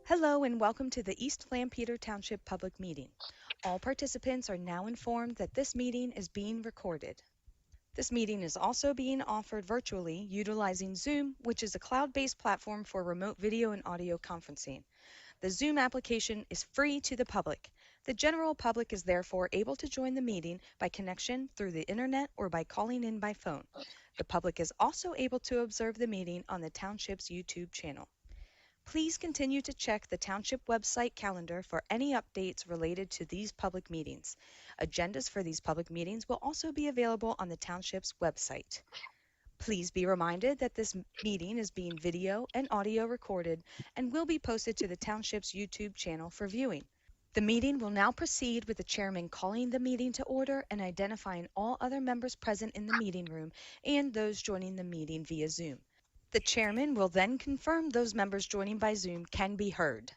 Hello and welcome to the East Flampeder Township Public Meeting. All participants are now informed that this meeting is being recorded. This meeting is also being offered virtually utilizing Zoom, which is a cloud-based platform for remote video and audio conferencing. The Zoom application is free to the public. The general public is therefore able to join the meeting by connection through the internet or by calling in by phone. The public is also able to observe the meeting on the Township's YouTube channel. Please continue to check the Township website calendar for any updates related to these public meetings. Agendas for these public meetings will also be available on the Township's website. Please be reminded that this meeting is being video and audio recorded and will be posted to the Township's YouTube channel for viewing. The meeting will now proceed with the chairman calling the meeting to order and identifying all other members present in the meeting room and those joining the meeting via Zoom. The chairman will then confirm those members joining by Zoom can be heard.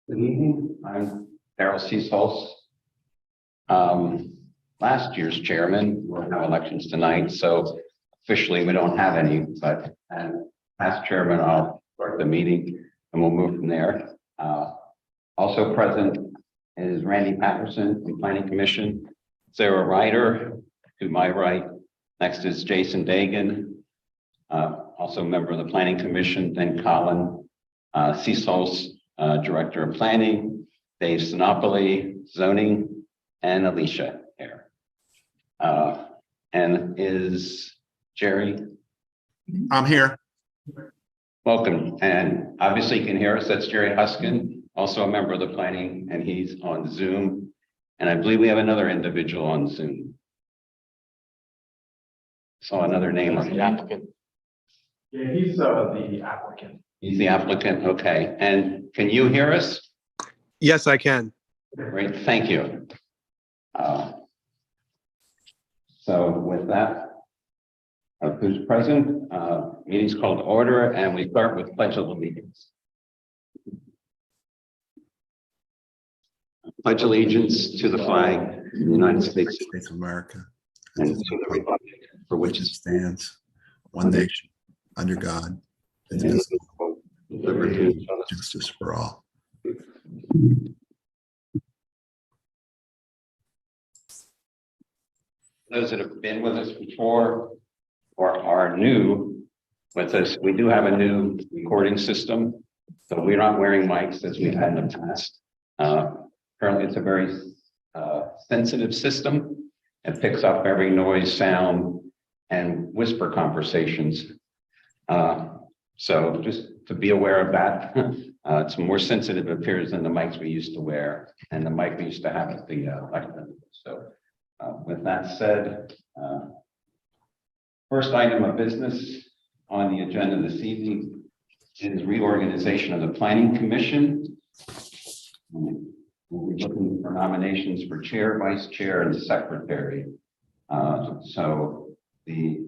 Good evening. I'm Darrell C. Schultz. Last year's chairman, we'll have elections tonight, so officially we don't have any, but as chairman, I'll start the meeting and we'll move from there. Also present is Randy Patterson from Planning Commission, Sarah Ryder to my right. Next is Jason Dagan, also a member of the Planning Commission, then Colin Cecils, Director of Planning, Dave Sinopoli, Zoning, and Alicia here. And is Jerry? I'm here. Welcome. And obviously you can hear us. That's Jerry Huskin, also a member of the planning, and he's on Zoom. And I believe we have another individual on Zoom. Saw another name on the applicant. Yeah, he's the applicant. He's the applicant. Okay. And can you hear us? Yes, I can. Great. Thank you. So with that, who's present? Meeting's called to order, and we start with Pledge of Allegiance. Pledge allegiance to the flag of the United States States of America, and to the republic for which which it is stands, one nation, under God, indivisible, liberty and justice for all. those that have been with us before or are new with us, we do have a new recording system. So we're not wearing mics as we've had in the past. Currently, it's a very sensitive system. It picks up every noise, sound, and whisper conversations. So just to be aware of that, it's more sensitive, it appears, than the mics we used to wear and the mic we used to have at the lectern. So with that said, first item of business on the agenda this evening is reorganization of the Planning Commission. We'll be looking for nominations for chair, vice chair, and secretary. So the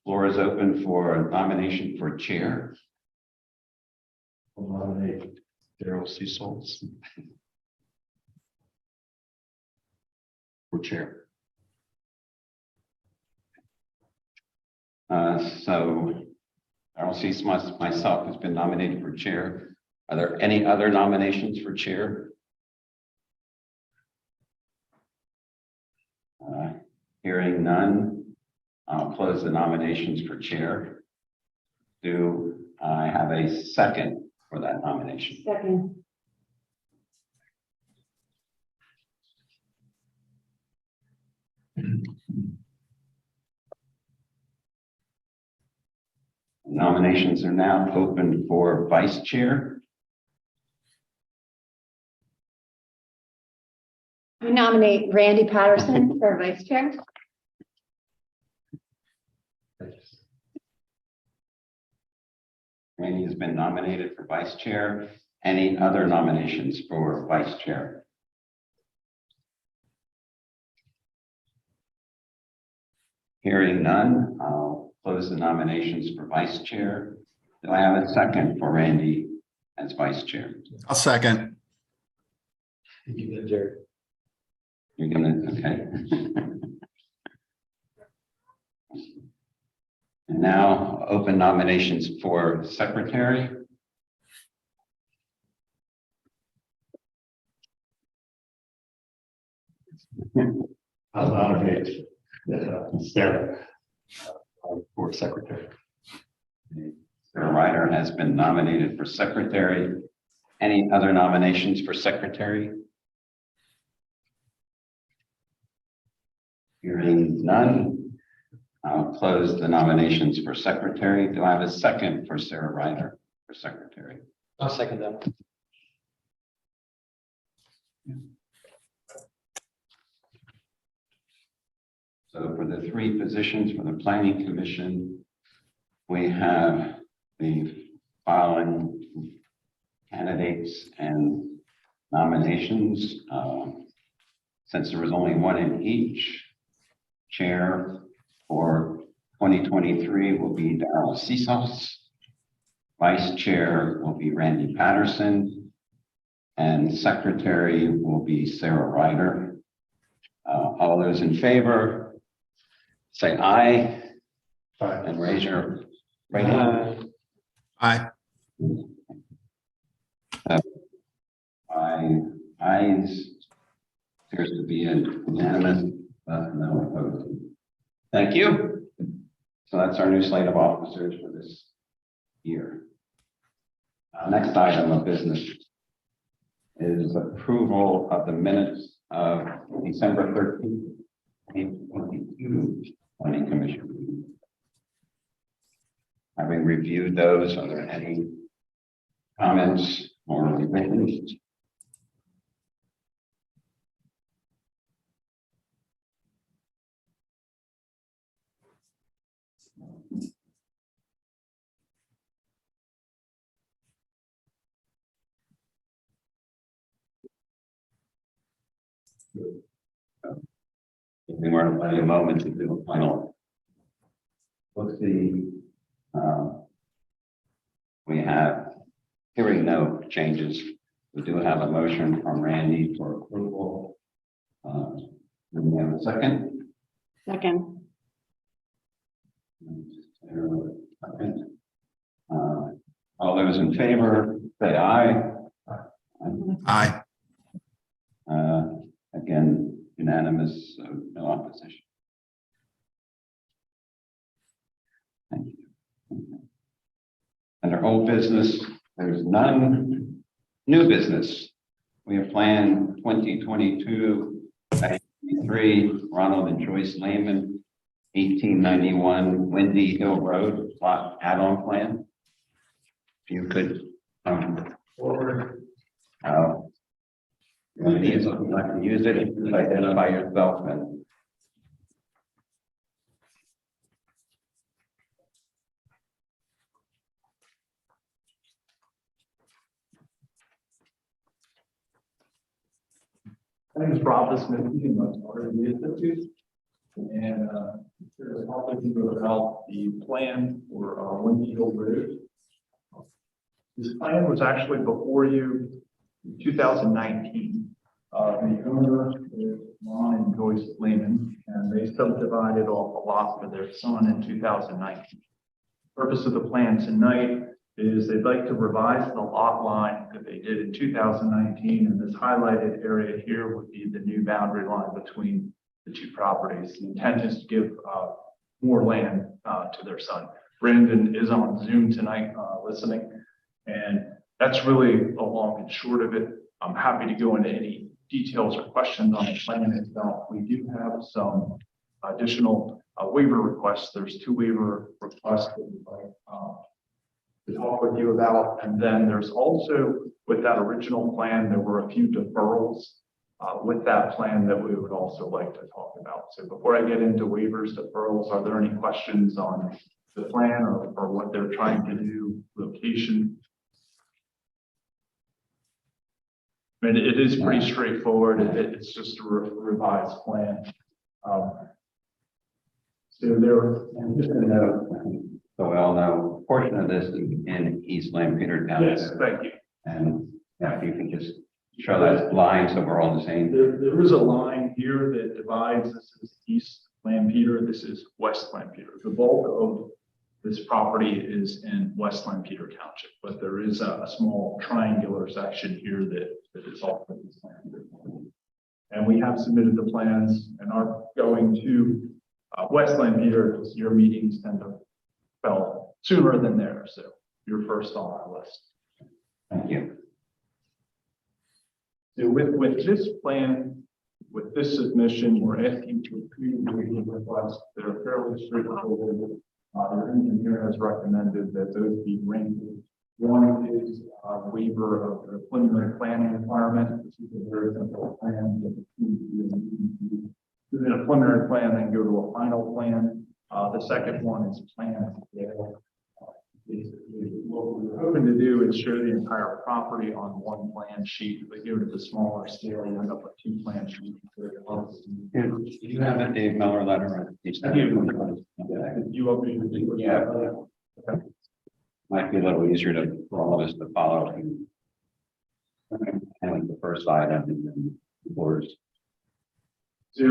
floor is open for a nomination for chair. I'll nominate Darrell C. Schultz for chair. So Darrell C. myself has been nominated for chair. Are there any other nominations for chair? Hearing none, I'll close the nominations for chair. Do I have a second for that nomination? Second. Nominations are now open for vice chair. I nominate Randy Patterson for vice chair. Randy has been nominated for vice chair. Any other nominations for vice chair? Hearing none, I'll close the nominations for vice chair. Do I have a second for Randy as vice chair? I'll second. You did, Jerry. You're gonna, okay. And now open nominations for secretary. I'll nominate Sarah for secretary. Sarah Ryder has been nominated for secretary. Any other nominations for secretary? Hearing none, I'll close the nominations for secretary. Do I have a second for Sarah Ryder for secretary? I'll second that. So for the three positions for the planning commission, we have the following candidates and nominations. Since there was only one in each, chair for 2023 will be Darrell Seesos. Vice chair will be Randy Patterson. And secretary will be Sarah Ryder. All those in favor, say aye and raise your right hand. Aye. Ayes appears to be unanimous, no opposed. Thank you. So that's our new slate of officers for this year. Next item of business is approval of the minutes of December 13th, 2022 planning commission. Having reviewed those, are there any comments or revisions? If we were to wait a moment to do a final. Let's see. We have, hearing no changes, we do have a motion from Randy for approval. Do we have a second? Second. All those in favor, say aye. Aye. Again, unanimous, so no opposition. Thank you. Under old business, there's none. New business. We have planned 2022-3 Ronald and Joyce Lehman, 1891 Windy Hill Road, plot add-on plan. If you could come forward. If you'd like to use it, please identify yourself and My name is Rob Smith, and I'm part of the Institute. And here to talk with you about the plan for Windy Hill Road. This plan was actually before you in 2019. The owner is Ron and Joyce Lehman, and they subdivided off a lot for their son in 2019. Purpose of the plan tonight is they'd like to revise the lot line that they did in 2019, and this highlighted area here would be the new boundary line between the two properties. The intent is to give more land to their son. Brandon is on Zoom tonight listening, and that's really the long and short of it. I'm happy to go into any details or questions on the plan itself. We do have some additional waiver requests. There's 2 waiver requests that we'd like to talk with you about. And then there's also, with that original plan, there were a few deferrals with that plan that we would also like to talk about. So before I get into waivers, deferrals, are there any questions on the plan or what they're trying to do, location? I mean, it is pretty straightforward. It's just a revised plan. So there. and just a note, so we all know, a portion of this is in East Lampeter Township. Yes, thank you. And yeah, if you can just show that line so we're all the same. There is a line here that divides. This is East Lampeter. This is West Lampeter. The bulk of This property is in West Lampeter Township, but there is a small triangular section here that is also East Lampeter. And we have submitted the plans and are going to West Lampeter, because your meetings tend to fell sooner than theirs, so you're first on our list. Thank you. So with this plan, with this submission, we're asking for two reading requests that are fairly straightforward. The engineer has recommended that those be granted. One is a waiver of the preliminary planning requirement, which is a very simple plan. Then a preliminary plan, then go to a final plan. The second one is plan scale. Basically, what we're hoping to do is show the entire property on one plan sheet, but go to the smaller scale, you end up with two plan sheets. Do you have a Dave Miller letter? I do. You open your. Yeah. Might be a little easier for all of us to follow. And the first item and then the boards. So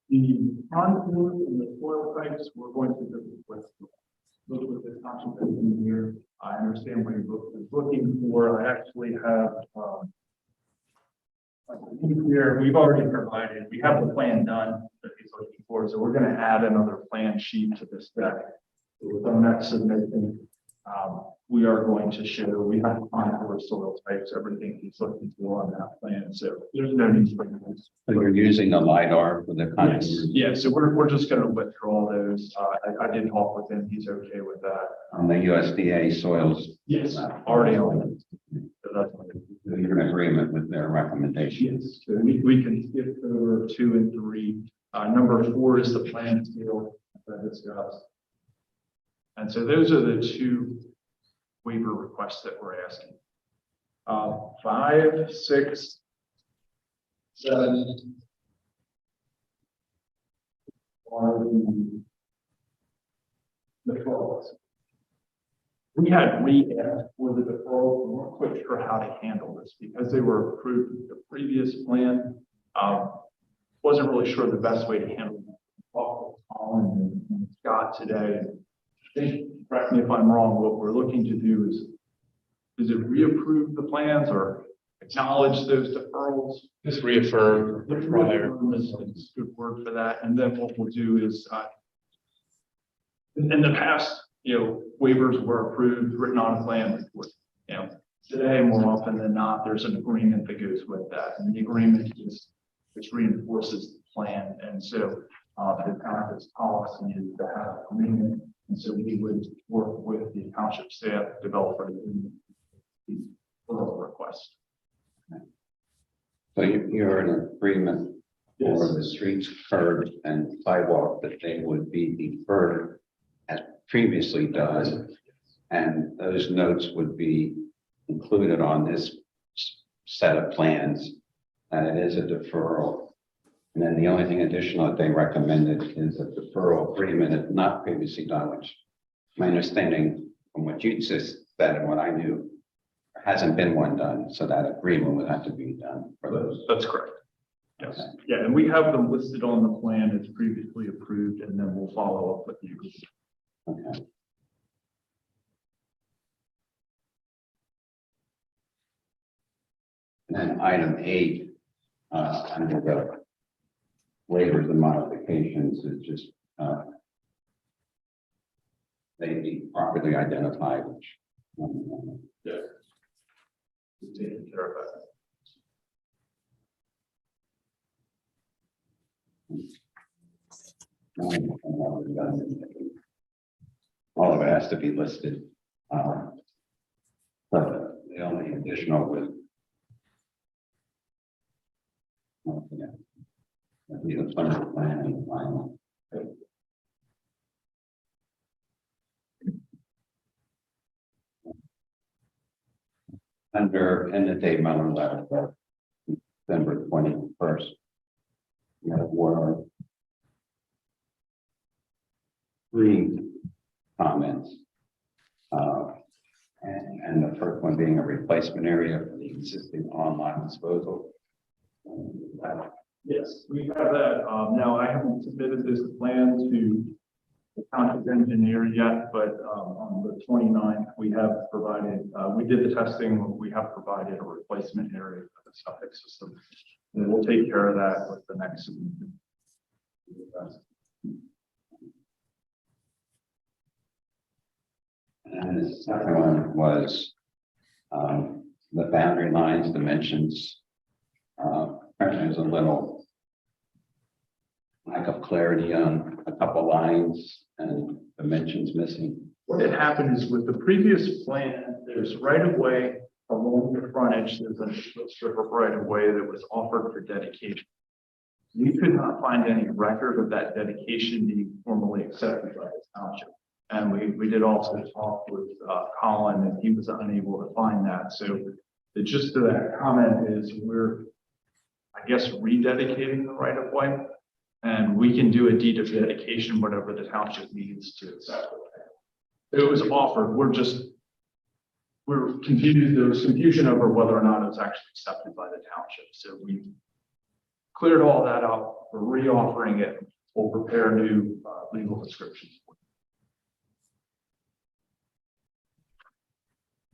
the contour and the soil types, we're going to look with the township engineer. I understand what you're looking for. I actually have here, we've already provided, we have the plan done that he's looking for, so we're going to add another plan sheet to this deck. With our next submission, we are going to show, we have contour soil types, everything he's looking for on that plan, so there's no need for this. So you're using the LiDAR for the contours? Yes, yeah, so we're just going to withdraw those. I did talk with him, he's okay with that. On the USDA soils? Yes, already on it. So that's what it is. You're in agreement with their recommendations? Yes, so we can skip over 2 and 3. Number 4 is the plan scale that I discussed. And so those are the 2 waiver requests that we're asking. 5, 6, 7 are the deferrals. We had re-asked for the deferral. We weren't quite sure how to handle this because they were approved with the previous plan. Wasn't really sure the best way to handle it. Talked with Colin and Scott today. I think, correct me if I'm wrong, what we're looking to do is it reapprove the plans or acknowledge those deferrals? Just reaffirm the prior. Is a good word for that. And then what we'll do is, in the past, waivers were approved, written on a plan. Today, more often than not, there's an agreement that goes with that. And the agreement just reinforces the plan. And so the township's policy is to have agreement. And so we would work with the township staff developer the request. So you're in agreement for the streets, curbs, and sidewalk that they would be deferred as previously done, and those notes would be included on this set of plans, and it is a deferral. And then the only thing additional that they recommended is a deferral agreement if not previously done, which my understanding from what you just said and what I knew, there hasn't been one done, so that agreement would have to be done for those. That's correct. Yes. Okay. Yeah, and we have them listed on the plan as previously approved, and then we'll follow up with you. Okay. And then item 8, under the waivers and modifications is just they be properly identified, which Taking care of that. all of it has to be listed. But the only additional with the final plan and the final. Under in the Dave Miller letter for December 21st, we have 3 comments. And the first one being a replacement area for the existing online disposal. Yes, we have that. Now, I haven't submitted this plan to the township engineer yet, but on the 29th, we have provided, we did the testing, we have provided a replacement area for the septic system. And we'll take care of that with the next. And the second one was the boundary lines, dimensions. Apparently there's a little lack of clarity on a couple lines and dimensions missing. What had happened is with the previous plan, there's right of way along the frontage, there's a strip of right of way that was offered for dedication. We could not find any record of that dedication being formally accepted by the township. And we did also talk with Colin, and he was unable to find that. So the gist of that comment is we're, I guess, rededicating the right of way. And we can do a deed of dedication, whatever the township needs to accept it. It was offered, we're confused, there was confusion over whether or not it was actually accepted by the township. So we cleared all that up, we're re-offering it, we'll prepare new legal descriptions.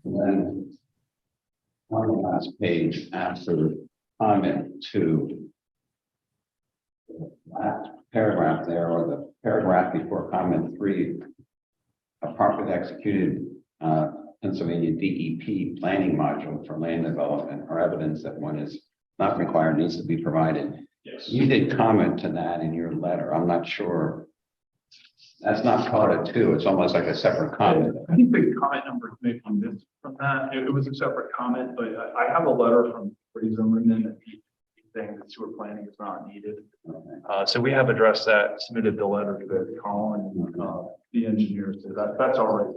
And then on the last page, after comment 2, the last paragraph there, or the paragraph before comment 3, a properly executed Pennsylvania DEP planning module for land development or evidence that one is not required needs to be provided. Yes. You did comment to that in your letter. I'm not sure. That's not part of 2. It's almost like a separate comment. I think the comment number may be missed from that. It was a separate comment, but I have a letter from Freddie Zimmerman that he's saying that sewer planning is not needed. Okay. So we have addressed that, submitted the letter to Colin, the engineers. So that's already.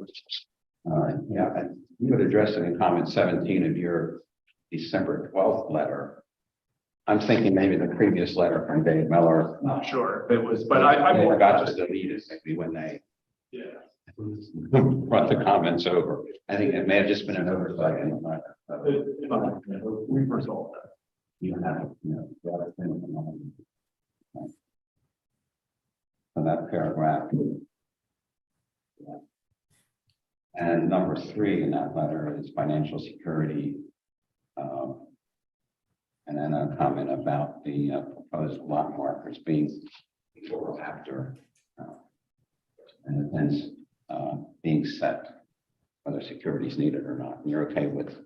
All right, yeah, and you would address it in comment 17 of your December 12th letter. I'm thinking maybe the previous letter from Dave Miller. Not sure if it was, but I forgot to delete it maybe when they yeah. brought the comments over. I think it may have just been an oversight in the letter. So We've resolved that. you have, you know, the other thing. So that paragraph. Yeah. And number 3 in that letter is financial security. And then a comment about the proposed lot markers being before or after, and then being set, whether security is needed or not. And you're okay with?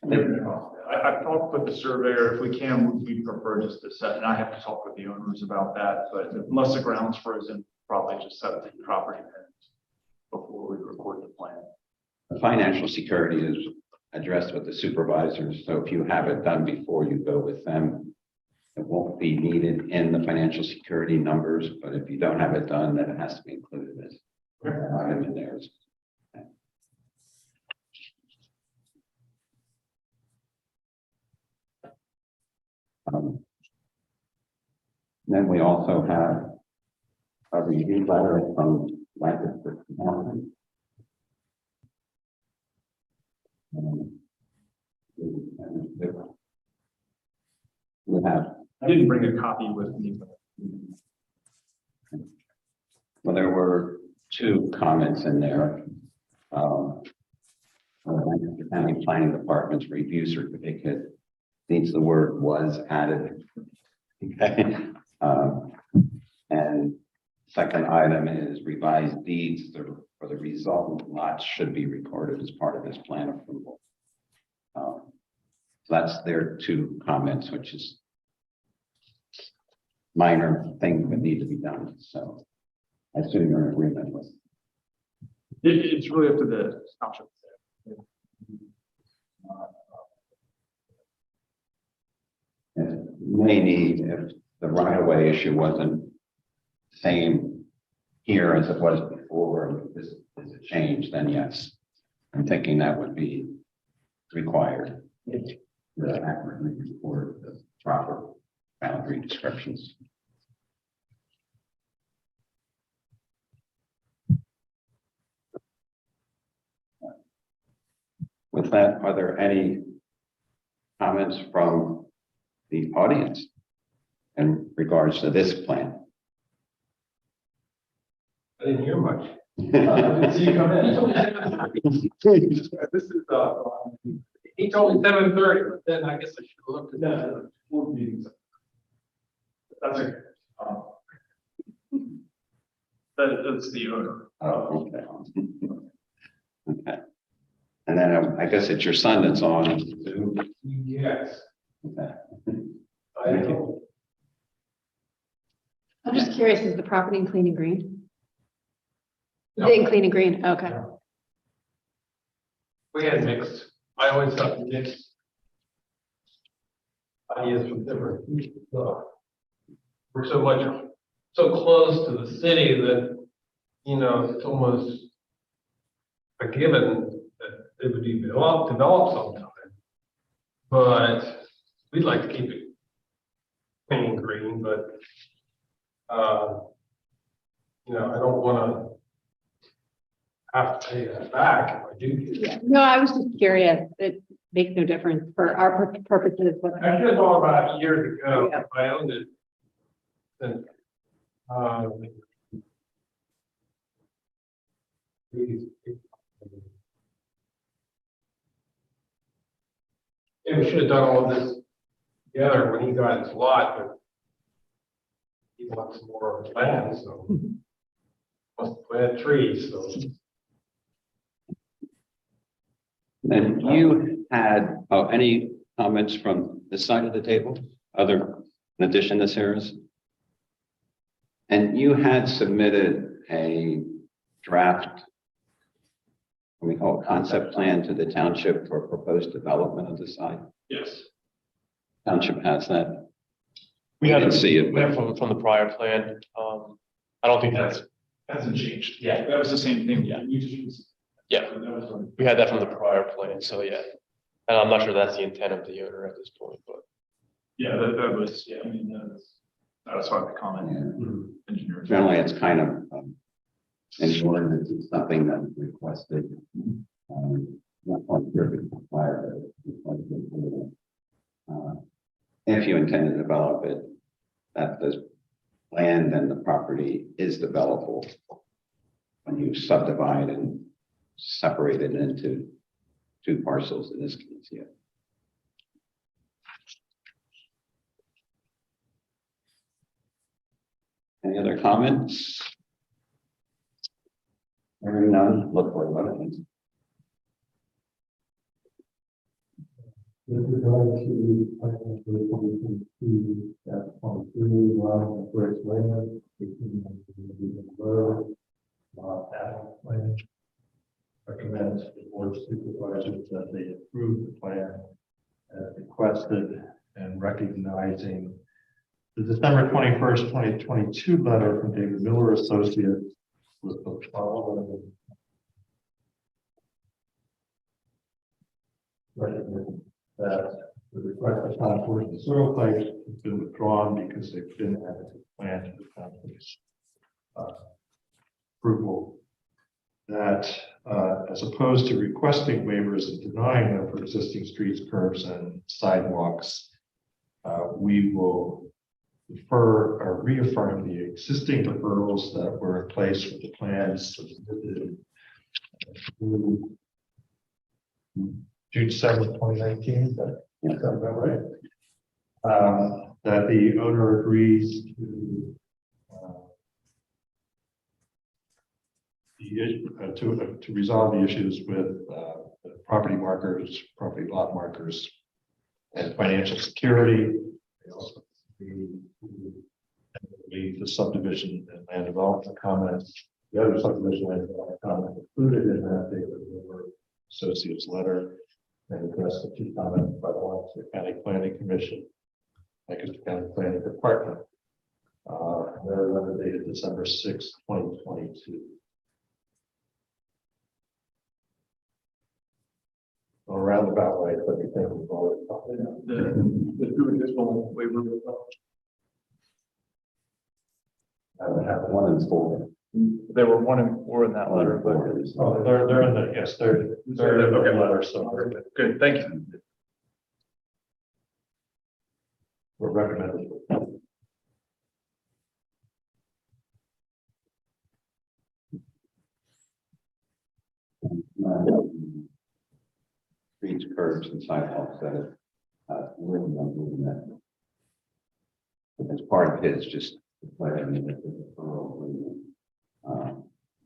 I've talked with the surveyor. If we can, we prefer just to set, and I have to talk with the owners about that. But unless the ground's frozen, probably just set the property pins before we record the plan. The financial security is addressed with the supervisors. So if you have it done before you go with them, it won't be needed in the financial security numbers. But if you don't have it done, then it has to be included as an item in there. Then we also have a review letter from Lancaster County. We have, I didn't bring a copy with me. well, there were 2 comments in there. Lancaster County Planning Department's review certificate needs the word "was" added. Okay. And second item is revised deeds for the resultant lots should be recorded as part of this plan approval. So that's their 2 comments, which is minor things that need to be done. So I assume you're in agreement with. It's really up to the township. It may need, if the right-of-way issue wasn't the same here as it was before, and this is a change, then yes, I'm thinking that would be required. To accurately report the proper boundary descriptions. With that, are there any comments from the audience in regards to this plan? didn't hear much. Didn't see you come in. This is, he told me 7:30, but then I guess I should have looked at that. No, board meetings. That's okay. That's the owner. Oh, okay. Okay. And then I guess it's your son that's on Zoom. Yes. Okay. I know. I'm just curious, is the property in Clean and Green? No. Is it in Clean and Green? Okay. We had mixed, I always thought mixed ideas from different people. We're so close to the city that, you know, it's almost a given that it would be developed sometime. But we'd like to keep it clean and green, but, you know, I don't want to have to pay that back if I do get it. Yeah. No, I was just curious. It makes no difference for our purposes. I should have thought about it years ago, Yeah. if I owned it. Then, yeah, we should have done all of this together when he got his lot, but he wants more land, so must plant trees, so. And you had, any comments from this side of the table, other, in addition to Sarah's? And you had submitted a draft, what we call concept plan to the township for proposed development of the site. Yes. Township has that. We didn't have see it, We have but from the prior plan. I don't think that's, Hasn't changed. Yeah. That was the same thing. Yeah. We just. Yeah. That was. we had that from the prior plan, so yeah. And I'm not sure that's the intent of the owner at this point, but. Yeah, that was, yeah, I mean, that's why the comment. yeah, Engineer. generally it's kind of, an ordinance, it's something that's requested. Not quite sure if it's required, but it's requested. If you intend to develop it, that the land and the property is developable. When you subdivide and separate it into two parcels in this case, yeah. Any other comments? Hearing none, look for a vote. With regard to item 2022, that's 23, Ron, Bridge Land, 18, Road, Adam Plan. Recommends the board of supervisors that they approve the plan as requested and recognizing the December 21st, 2022 letter from David Miller Associates with the following. Recommend that the request for contours and soil types has been withdrawn because they've been added to the plan to the township's approval. That as opposed to requesting waivers and denying them for existing streets, curbs, and sidewalks, we will defer or reaffirm the existing deferrals that were in place with the plans submitted June 7th, 2019. That sounds about right. That the owner agrees to to resolve the issues with the property markers, property lot markers, and financial security. They also the subdivision and land development comments. The other subdivision land development comment included in that David Miller Associates letter and addressed the two comments by the Lancaster County Planning Commission, Lancaster County Planning Department. Their letter dated December 6th, 2022. A roundabout way, but you think we've already talked about The two additional waiver. I have one in four. There were 1 and 4 in that letter, but. Oh, they're in the, yes, they're in the letter, so Good, thank you. we're recommending. streets, curbs, and sidewalks that have, written on doing that. But as part of his, just declaring it as a referral agreement.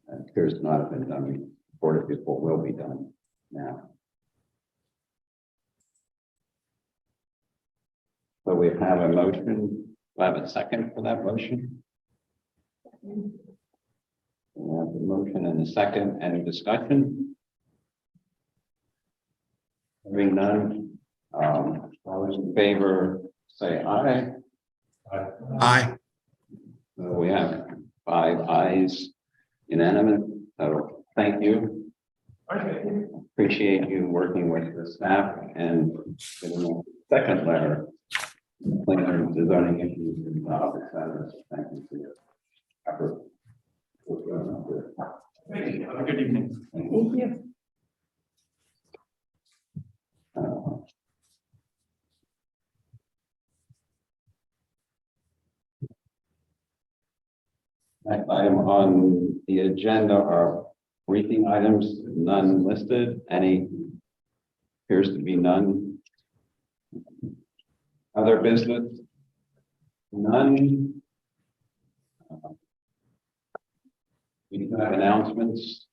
It appears to not have been done before, it will be done now. So we have a motion, we have a second for that motion? We have the motion and a second, any discussion? Hearing none, all those in favor, say aye. Aye. So we have 5 ayes, unanimous, so thank you. Appreciate you working with the staff and getting a second letter. Clearing the zoning issues involved, et cetera. So thank you for your effort. Thank you. Have a good evening. Thank you. Next item on the agenda are briefing items, none listed, any appears to be none. Other business? None. We do have announcements.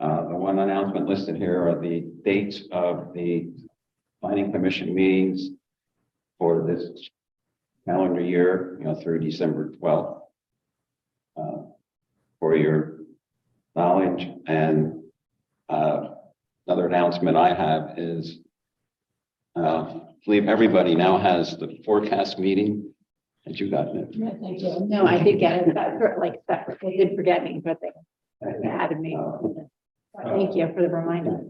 The one announcement listed here are the dates of the planning commission meetings for this calendar year, through December 12th. For your knowledge, and another announcement I have is I believe everybody now has the forecast meeting. Had you gotten it? Yes, I did. No, I did get it, separate. They did forget me, but they added me. Thank you for the reminder.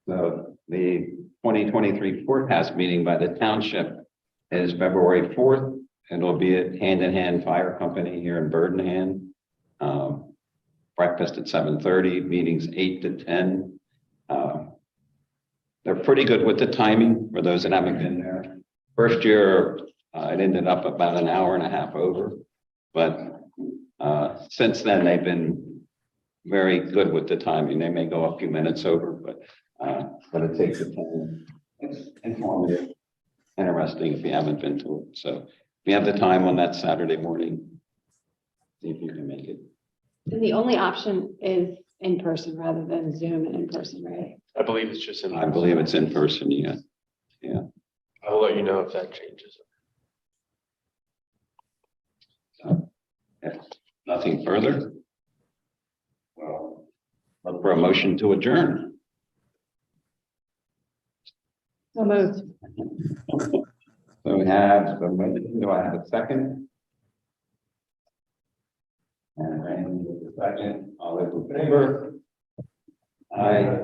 So the 2023 forecast meeting by the township is February 4th. And it'll be at Hand in Hand Fire Company here in Burdenham. Breakfast at 7:30, meetings 8 to 10. They're pretty good with the timing for those that haven't been there. First year, it ended up about an hour and a half over. But since then, they've been very good with the timing. They may go a few minutes over, but it takes the time. It's informative, interesting if you haven't been to it. So if you have the time on that Saturday morning, see if you can make it. And the only option is in person rather than Zoom and in person, right? I believe it's just in. I believe it's in person, yeah. I will let you know if that changes. So, if nothing further. Well, look for a motion to adjourn. So moved. So we have, do I have a second? And Randy with the second, all those in favor? Aye.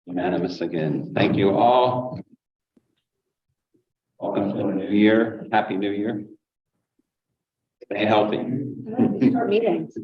Unanimous again. Thank you all. Welcome to the new year. Happy New Year. Stay healthy. Short meetings.